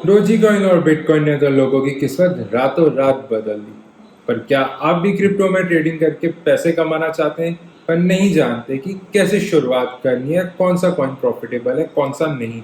Doji coin और bitcoin ने तो लोगों की किस्मत रातों रात बदल दी। पर क्या आप भी क्रिप्टो में ट्रेडिंग करके पैसे कमाना चाहते हैं पर नहीं जानते कि कैसे शुरुआत करनी है, कौन सा कॉइन प्रॉफिटेबल है, कौन सा नहीं,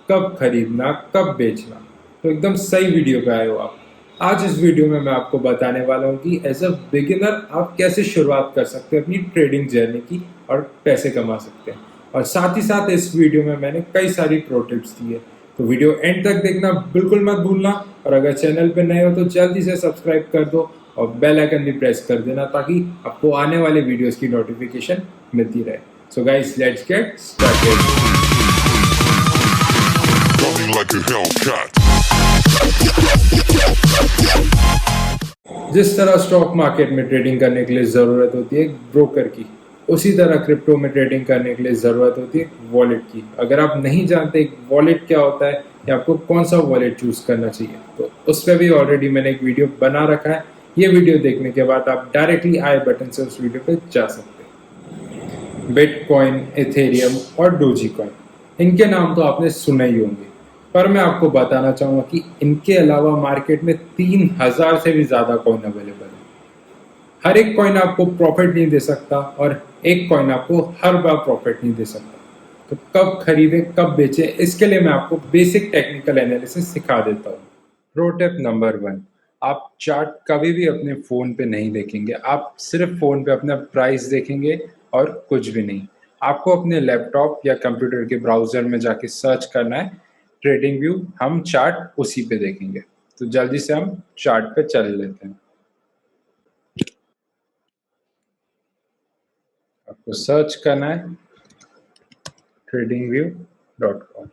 कब खरीदना, कब बेचना? तो एकदम सही वीडियो पे आए हो आप। आज इस वीडियो में मैं आपको बताने वाला हूँ कि एज अ बिगिनर आप कैसे शुरुआत कर सकते हैं अपनी ट्रेडिंग जर्नी की और पैसे कमा सकते हैं। और साथ ही साथ इस वीडियो में मैंने कई सारी प्रो टिप्स दी है, तो वीडियो एंड तक देखना बिल्कुल मत भूलना। और अगर चैनल पे नए हो तो जल्दी से सब्सक्राइब कर दो और बेल आइकन भी प्रेस कर देना ताकि आपको आने वाले वीडियोस की नोटिफिकेशन मिलती रहे। So guys, let's get started. Coming like a Hellcat. जिस तरह स्टॉक मार्केट में ट्रेडिंग करने के लिए ज़रूरत होती है एक ब्रोकर की, उसी तरह क्रिप्टो में ट्रेडिंग करने के लिए ज़रूरत होती है वॉलेट की। अगर आप नहीं जानते एक वॉलेट क्या होता है या आपको कौन सा वॉलेट चूज़ करना चाहिए, तो उस पर भी ऑलरेडी मैंने एक वीडियो बना रखा है। ये वीडियो देखने के बाद आप डायरेक्टली आई बटन से उस वीडियो पे जा सकते हैं। बिटकॉइन, इथेरियम और डोजी कॉइन, इनके नाम तो आपने सुने ही होंगे, पर मैं आपको बताना चाहूंगा कि इनके अलावा मार्केट में 3000 से भी ज्यादा कॉइन अवेलेबल है। हर एक कॉइन आपको प्रॉफिट नहीं दे सकता और एक कॉइन आपको हर बार प्रॉफिट नहीं दे सकता। तो कब खरीदे कब बेचे, इसके लिए मैं आपको बेसिक टेक्निकल एनालिसिस सिखा देता हूँ। प्रो टिप नंबर 1, आप चार्ट कभी भी अपने फ़ोन पे नहीं देखेंगे। आप सिर्फ फ़ोन पे अपना प्राइस देखेंगे और कुछ भी नहीं। आपको अपने लैपटॉप या कंप्यूटर के ब्राउज़र में जाके सर्च करना है ट्रेडिंग व्यू, हम चार्ट उसी पे देखेंगे। तो जल्दी से हम चार्ट पे चल लेते हैं। आपको सर्च करना है tradingview.com।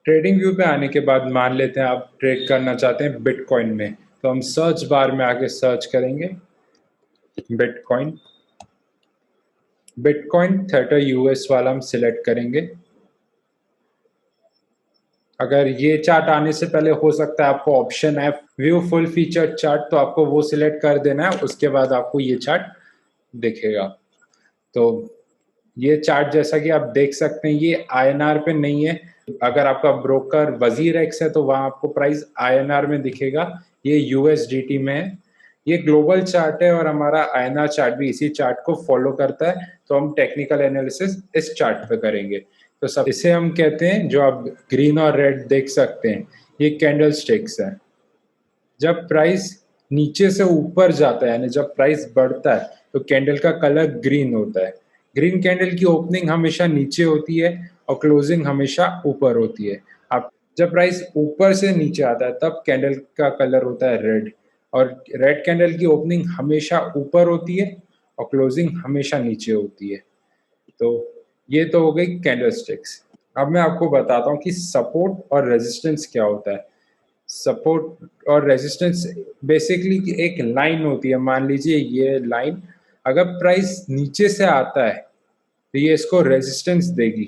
ट्रेडिंग व्यू पे आने के बाद मान लेते हैं आप ट्रेड करना चाहते हैं बिटकॉइन में, तो हम सर्च बार में आके सर्च करेंगे बिटकॉइन। बिटकॉइन थेटर यूएस वाला हम सिलेक्ट करेंगे। अगर ये चार्ट आने से पहले हो सकता है आपको ऑप्शन है व्यू फुल फीचर चार्ट, तो आपको वो सिलेक्ट कर देना है। उसके बाद आपको ये चार्ट दिखेगा। तो ये चार्ट जैसा कि आप देख सकते हैं ये आईएनआर पे नहीं है। अगर आपका ब्रोकर वजीर एक्स है तो वहां आपको प्राइस आईएनआर में दिखेगा, ये यूएसडीटी में है। ये ग्लोबल चार्ट है और हमारा आईएनआर चार्ट भी इसी चार्ट को फॉलो करता है। तो हम टेक्निकल एनालिसिस इस चार्ट पे करेंगे। तो सब इसे हम कहते हैं, जो आप ग्रीन और रेड देख सकते हैं, ये कैंडल स्टिक्स है। जब प्राइस नीचे से ऊपर जाता है यानी जब प्राइस बढ़ता है तो कैंडल का कलर ग्रीन होता है। ग्रीन कैंडल की ओपनिंग हमेशा नीचे होती है और क्लोजिंग हमेशा ऊपर होती है। आप जब प्राइस ऊपर से नीचे आता है तब कैंडल का कलर होता है रेड, और रेड कैंडल की ओपनिंग हमेशा ऊपर होती है और क्लोजिंग हमेशा नीचे होती है। तो ये तो हो गई कैंडल स्टिक्स। अब मैं आपको बताता हूँ कि सपोर्ट और रेजिस्टेंस क्या होता है। सपोर्ट और रेजिस्टेंस बेसिकली एक लाइन होती है। मान लीजिए ये लाइन, अगर प्राइस नीचे से आता है तो ये इसको रेजिस्टेंस देगी,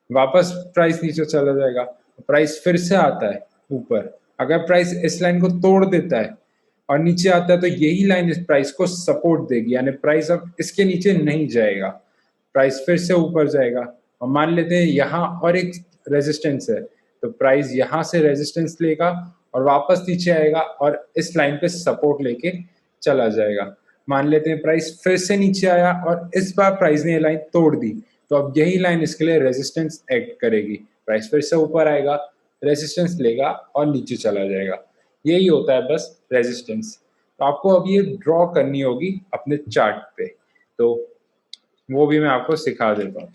वापस प्राइस नीचे चला जाएगा, प्राइस फिर से आता है ऊपर। अगर प्राइस इस लाइन को तोड़ देता है और नीचे आता है तो यही लाइन इस प्राइस को सपोर्ट देगी, यानी प्राइस अब इसके नीचे नहीं जाएगा, प्राइस फिर से ऊपर जाएगा। और मान लेते हैं यहाँ और एक रेजिस्टेंस है, तो प्राइस यहाँ से रेजिस्टेंस लेगा और वापस नीचे आएगा और इस लाइन पे सपोर्ट लेके चला जाएगा। मान लेते हैं प्राइस फिर से नीचे आया और इस बार प्राइस ने ये लाइन तोड़ दी, तो अब यही लाइन इसके लिए रेजिस्टेंस एक्ट करेगी। प्राइस फिर से ऊपर आएगा, रेजिस्टेंस लेगा और नीचे चला जाएगा। यही होता है बस रेजिस्टेंस। तो आपको अब ये ड्रॉ करनी होगी अपने चार्ट पे, तो वो भी मैं आपको सिखा देता हूँ।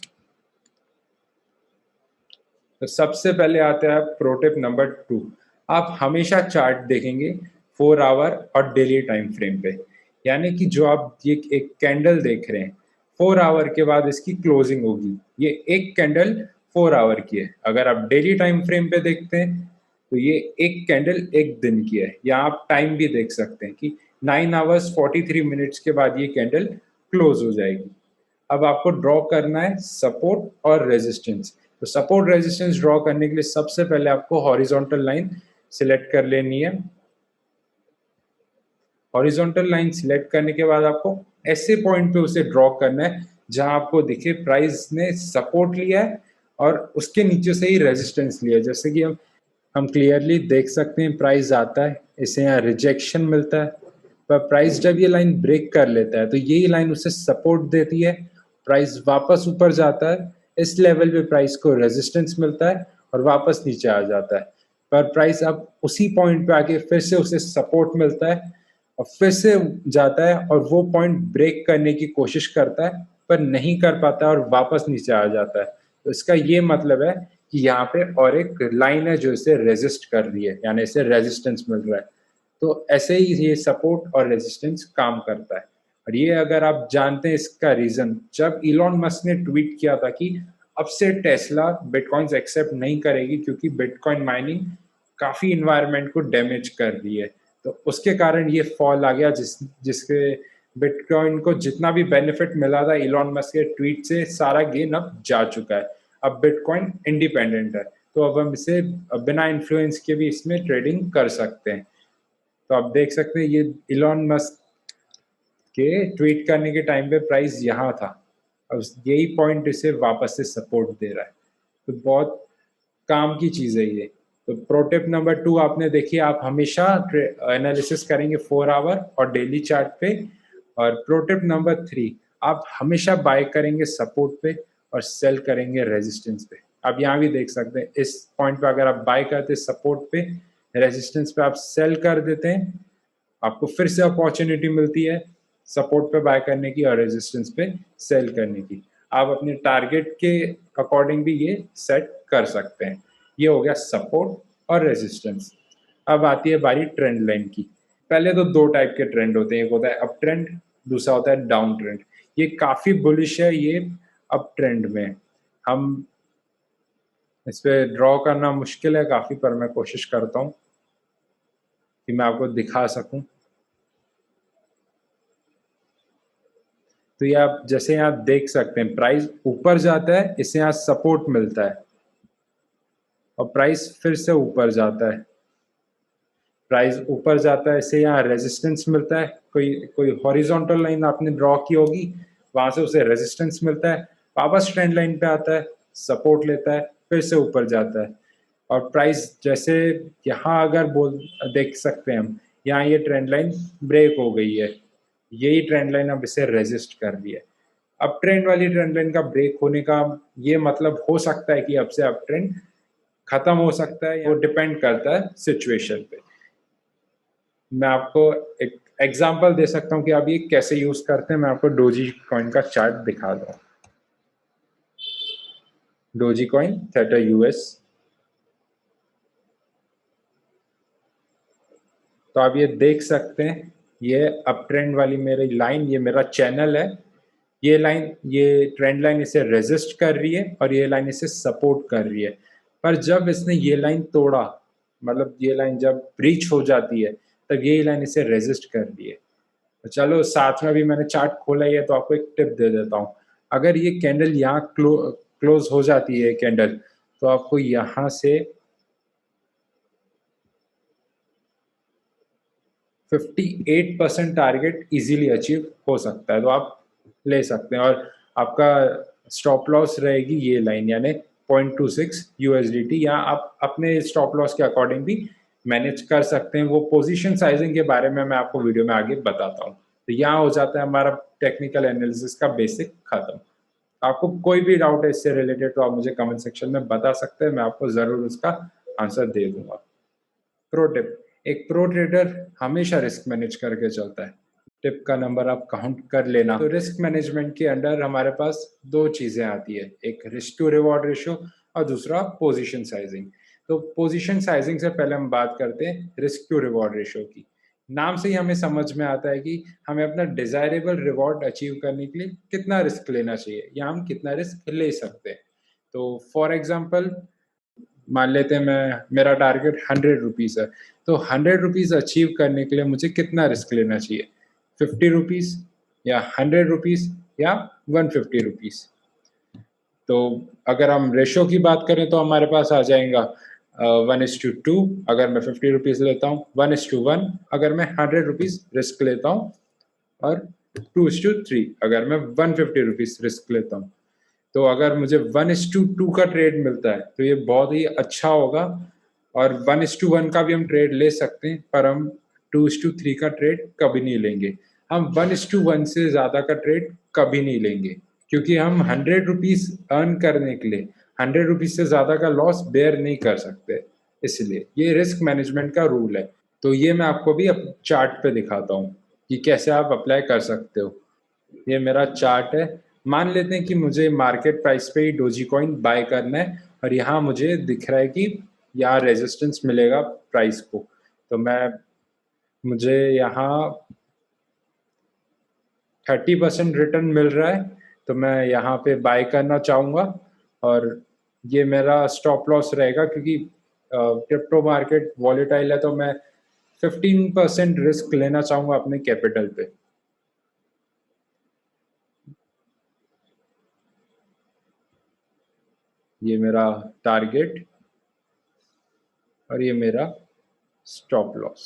तो सबसे पहले आता है प्रो टिप नंबर 2। आप हमेशा चार्ट देखेंगे 4 आवर और डेली टाइम फ्रेम पे, यानी कि जो आप ये एक कैंडल देख रहे हैं 4 आवर के बाद इसकी क्लोजिंग होगी। ये एक कैंडल 4 आवर की है। अगर आप डेली टाइम फ्रेम पे देखते हैं तो ये एक कैंडल एक दिन की है। यहाँ आप टाइम भी देख सकते हैं कि 9 hours 43 minutes के बाद ये कैंडल क्लोज हो जाएगी। अब आपको ड्रॉ करना है सपोर्ट और रेजिस्टेंस। तो सपोर्ट रेजिस्टेंस ड्रॉ करने के लिए सबसे पहले आपको हॉरिजॉन्टल लाइन सिलेक्ट कर लेनी है। हॉरिजॉन्टल लाइन सिलेक्ट करने के बाद आपको ऐसे पॉइंट पे उसे ड्रॉ करना है जहां आपको दिखे प्राइस ने सपोर्ट लिया है और उसके नीचे से ही रेजिस्टेंस लिया। जैसे कि हम क्लियरली देख सकते हैं प्राइस आता है, इसे यहाँ रिजेक्शन मिलता है, पर प्राइस जब ये लाइन ब्रेक कर लेता है तो यही लाइन उसे सपोर्ट देती है, प्राइस वापस ऊपर जाता है, इस लेवल पे प्राइस को रेजिस्टेंस मिलता है और वापस नीचे आ जाता है। पर प्राइस अब उसी पॉइंट पे आके फिर से उसे सपोर्ट मिलता है और फिर से जाता है और वो पॉइंट ब्रेक करने की कोशिश करता है पर नहीं कर पाता और वापस नीचे आ जाता है। तो इसका ये मतलब है कि यहाँ पे और एक लाइन है जो इसे रेजिस्ट कर रही है, यानी इसे रेजिस्टेंस मिल रहा है। तो ऐसे ही ये सपोर्ट और रेजिस्टेंस काम करता है। और ये अगर आप जानते हैं इसका रीजन, जब इलॉन मस्क ने ट्वीट किया था कि अब से टेस्ला बिटकॉइंस एक्सेप्ट नहीं करेगी क्योंकि बिटकॉइन माइनिंग काफी इन्वायरमेंट को डैमेज कर रही है, तो उसके कारण ये फॉल आ गया, जिसके बिटकॉइन को जितना भी बेनिफिट मिला था इलॉन मस्क के ट्वीट से, सारा गेन अब जा चुका है। अब बिटकॉइन इंडिपेंडेंट है, तो अब हम इसे बिना इन्फ्लुएंस के भी इसमें ट्रेडिंग कर सकते हैं। तो आप देख सकते हैं ये इलॉन मस्क के ट्वीट करने के टाइम पे प्राइस यहाँ था, अब यही पॉइंट इसे वापस से सपोर्ट दे रहा है। तो बहुत काम की चीज़ है ये। तो प्रो टिप नंबर 2 आपने देखी, आप हमेशा एनालिसिस करेंगे 4 आवर और डेली चार्ट पे। और प्रो टिप नंबर 3, आप हमेशा बाय करेंगे सपोर्ट पे और सेल करेंगे रेजिस्टेंस पे। आप यहाँ भी देख सकते हैं इस पॉइंट पे अगर आप बाय करते हैं सपोर्ट पे, रेजिस्टेंस पे आप सेल कर देते हैं, आपको फिर से अपॉर्चुनिटी मिलती है सपोर्ट पे बाय करने की और रेजिस्टेंस पे सेल करने की। आप अपने टारगेट के अकॉर्डिंग भी ये सेट कर सकते हैं। ये हो गया सपोर्ट और रेजिस्टेंस। अब आती है बारी ट्रेंड लाइन की। पहले तो दो टाइप के ट्रेंड होते हैं, एक होता है अप ट्रेंड, दूसरा होता है डाउन ट्रेंड। ये काफी बुलिश है, ये अप ट्रेंड में। हम इस पे ड्रॉ करना मुश्किल है काफी, पर मैं कोशिश करता हूँ कि मैं आपको दिखा सकूं। तो ये आप जैसे यहाँ देख सकते हैं प्राइस ऊपर जाता है, इसे यहाँ सपोर्ट मिलता है और प्राइस फिर से ऊपर जाता है, प्राइस ऊपर जाता है, इसे यहाँ रेजिस्टेंस मिलता है। कोई कोई हॉरिजॉन्टल लाइन आपने ड्रॉ की होगी, वहां से उसे रेजिस्टेंस मिलता है, वापस ट्रेंड लाइन पे आता है, सपोर्ट लेता है, फिर से ऊपर जाता है। और प्राइस जैसे यहाँ अगर बोल देख सकते हैं हम, यहाँ ये ट्रेंड लाइन ब्रेक हो गई है, यही ट्रेंड लाइन अब इसे रेजिस्ट कर रही है। अप ट्रेंड वाली ट्रेंड लाइन का ब्रेक होने का ये मतलब हो सकता है कि अब से अप ट्रेंड खत्म हो सकता है, वो डिपेंड करता है सिचुएशन पे। मैं आपको एक एग्जांपल दे सकता हूँ कि आप ये कैसे यूज करते हैं। मैं आपको डोजी कॉइन का चार्ट दिखा दूँ। Doji coin theta US. तो आप ये देख सकते हैं, ये अप ट्रेंड वाली मेरी लाइन, ये मेरा चैनल है। ये लाइन, ये ट्रेंड लाइन इसे रेजिस्ट कर रही है और ये लाइन इसे सपोर्ट कर रही है। पर जब इसने ये लाइन तोड़ा, मतलब ये लाइन जब ब्रीच हो जाती है, तब ये लाइन इसे रेजिस्ट कर रही है। तो चलो साथ में भी मैंने चार्ट खोला ही है तो आपको एक टिप दे देता हूँ। अगर ये कैंडल यहाँ क्लोज हो जाती है कैंडल, तो आपको यहाँ से 58% टारगेट इजीली अचीव हो सकता है, तो आप ले सकते हैं। और आपका स्टॉप लॉस रहेगी ये लाइन, यानी 0.26 यूएसडीटी। या आप अपने स्टॉप लॉस के अकॉर्डिंग भी मैनेज कर सकते हैं। वो पोजीशन साइजिंग के बारे में मैं आपको वीडियो में आगे बताता हूँ। तो यहाँ हो जाता है हमारा टेक्निकल एनालिसिस का बेसिक खत्म। आपको कोई भी डाउट है इससे रिलेटेड तो आप मुझे कमेंट सेक्शन में बता सकते हैं, मैं आपको जरूर उसका आंसर दे दूंगा। प्रो टिप, एक प्रो ट्रेडर हमेशा रिस्क मैनेज करके चलता है। टिप का नंबर आप काउंट कर लेना। तो रिस्क मैनेजमेंट के अंडर हमारे पास दो चीजें आती है, एक रिस्क टू रिवॉर्ड रेशियो और दूसरा पोजीशन साइजिंग। तो पोजीशन साइजिंग से पहले हम बात करते हैं रिस्क टू रिवॉर्ड रेशियो की। नाम से ही हमें समझ में आता है कि हमें अपना डिजायरेबल रिवॉर्ड अचीव करने के लिए कितना रिस्क लेना चाहिए या हम कितना रिस्क ले सकते हैं। तो फॉर एग्जाम्पल मान लेते हैं मेरा टारगेट 100 रुपीज़ है, तो 100 रुपीज़ अचीव करने के लिए मुझे कितना रिस्क लेना चाहिए, 50 रुपीज़ या 100 रुपीज़ या 150 रुपीज़। तो अगर हम रेशो की बात करें तो हमारे पास आ जाएगा 1:2 अगर मैं 50 रुपीज़ लेता हूँ, 1:1 अगर मैं 100 रुपीज़ रिस्क लेता हूँ, और 2:3 अगर मैं 150 रुपीज़ रिस्क लेता हूँ। तो अगर मुझे 1:2 का ट्रेड मिलता है तो ये बहुत ही अच्छा होगा, और 1:1 का भी हम ट्रेड ले सकते हैं, पर हम 2:3 का ट्रेड कभी नहीं लेंगे। हम 1:1 से ज़्यादा का ट्रेड कभी नहीं लेंगे, क्योंकि हम 100 रुपीज़ अर्न करने के लिए 100 रुपीज़ से ज़्यादा का लॉस बेयर नहीं कर सकते। इसलिए ये रिस्क मैनेजमेंट का रूल है। तो ये मैं आपको भी अब चार्ट पे दिखाता हूँ कि कैसे आप अप्लाई कर सकते हो। ये मेरा चार्ट है। मान लेते हैं कि मुझे मार्केट प्राइस पे ही डोजी कॉइन बाय करना है, और यहाँ मुझे दिख रहा है कि यहाँ रेजिस्टेंस मिलेगा प्राइस को। तो मुझे यहाँ 30% रिटर्न मिल रहा है, तो मैं यहाँ पे बाय करना चाहूँगा। और ये मेरा स्टॉप लॉस रहेगा, क्योंकि क्रिप्टो मार्केट वॉलेटाइल है, तो मैं 15% रिस्क लेना चाहूँगा अपने कैपिटल पे। ये मेरा टारगेट और ये मेरा स्टॉप लॉस।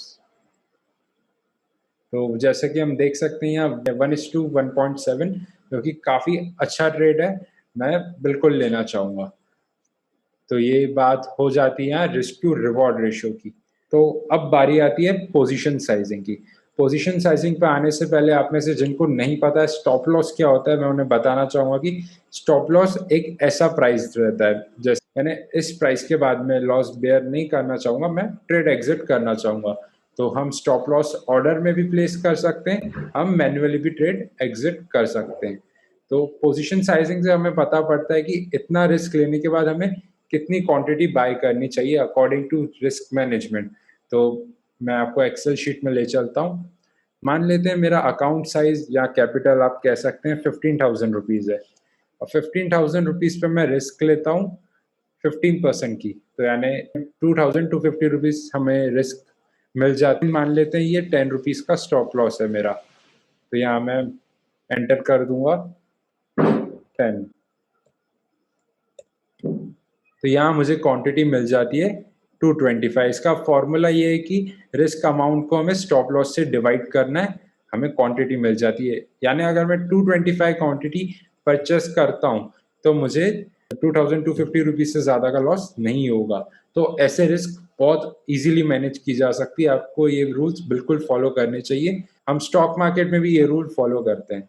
तो जैसे कि हम देख सकते हैं यहाँ 1:1.7, जो कि काफ़ी अच्छा ट्रेड है, मैं बिल्कुल लेना चाहूँगा। तो ये बात हो जाती है यहाँ रिस्क टू रिवॉर्ड रेशियो की। तो अब बारी आती है पोजीशन साइजिंग की। पोजीशन साइजिंग पे आने से पहले आप में से जिनको नहीं पता है स्टॉप लॉस क्या होता है, मैं उन्हें बताना चाहूँगा कि स्टॉप लॉस एक ऐसा प्राइस रहता है, जैसे मैंने इस प्राइस के बाद में लॉस बेयर नहीं करना चाहूँगा, मैं ट्रेड एग्जिट करना चाहूँगा। तो हम स्टॉप लॉस ऑर्डर में भी प्लेस कर सकते हैं, हम मैन्युअली भी ट्रेड एग्जिट कर सकते हैं। तो पोजीशन साइजिंग से हमें पता पड़ता है कि इतना रिस्क लेने के बाद हमें कितनी क्वांटिटी बाय करनी चाहिए अकॉर्डिंग टू रिस्क मैनेजमेंट। तो मैं आपको एक्सेल शीट में ले चलता हूँ। मान लेते हैं मेरा अकाउंट साइज या कैपिटल आप कह सकते हैं 15,000 रुपीज़ है, और 15,000 रुपीज़ पे मैं रिस्क लेता हूँ 15% की, तो यानी 2,250 रुपीज़ हमें रिस्क मिल जाती है। मान लेते हैं ये 10 रुपीज़ का स्टॉप लॉस है मेरा, तो यहाँ मैं एंटर कर दूंगा 10। तो यहाँ मुझे क्वांटिटी मिल जाती है 225। इसका फॉर्मूला ये है कि रिस्क अमाउंट को हमें स्टॉप लॉस से डिवाइड करना है, हमें क्वांटिटी मिल जाती है। यानी अगर मैं 225 क्वांटिटी परचेस करता हूँ तो मुझे 2,250 रुपीज़ से ज़्यादा का लॉस नहीं होगा। तो ऐसे रिस्क बहुत इजीली मैनेज की जा सकती है। आपको ये रूल्स बिल्कुल फॉलो करने चाहिए। हम स्टॉक मार्केट में भी ये रूल फॉलो करते हैं।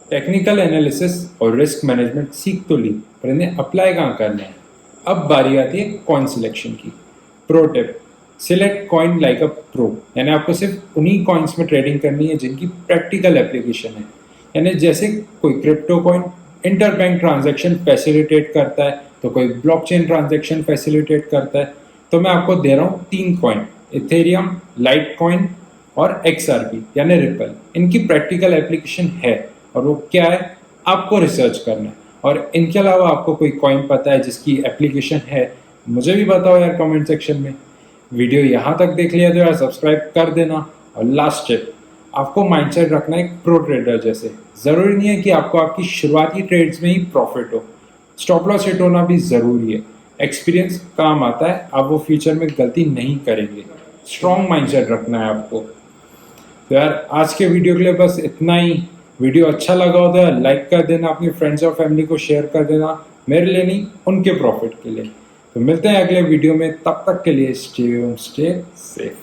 टेक्निकल एनालिसिस और रिस्क मैनेजमेंट सीख तो ली, पर इन्हें अप्लाई कहाँ करना है। अब बारी आती है कॉइन सिलेक्शन की। Pro tip, select coin like a pro, यानी आपको सिर्फ उन्हीं कॉइन्स में ट्रेडिंग करनी है जिनकी प्रैक्टिकल एप्लीकेशन है। यानी जैसे कोई crypto coin inter bank transaction facilitate करता है, तो कोई ब्लॉकचेन ट्रांजैक्शन फैसिलिटेट करता है। तो मैं आपको दे रहा हूँ 3 कॉइन, इथेरियम, लाइट कॉइन और XRP यानी रिपल। इनकी प्रैक्टिकल एप्लीकेशन है, और वो क्या है आपको रिसर्च करना है। और इनके अलावा आपको कोई कॉइन पता है जिसकी एप्लीकेशन है, मुझे भी बताओ यार कमेंट सेक्शन में। वीडियो यहाँ तक देख लिया तो यार सब्सक्राइब कर देना। और लास्ट टिप, आपको माइंडसेट रखना है एक प्रो ट्रेडर जैसे। ज़रूरी नहीं है कि आपको आपकी शुरुआती ट्रेड्स में ही प्रॉफिट हो, स्टॉप लॉस हिट होना भी ज़रूरी है। एक्सपीरियंस काम आता है, आप वो फ्यूचर में गलती नहीं करेंगे। स्ट्रॉन्ग माइंडसेट रखना है आपको। तो यार आज के वीडियो के लिए बस इतना ही। वीडियो अच्छा लगा हो तो यार लाइक कर देना, अपनी फ्रेंड्स और फैमिली को शेयर कर देना, मेरे लिए नहीं उनके प्रॉफिट के लिए। तो मिलते हैं अगले वीडियो में, तब तक के लिए स्टे सेफ।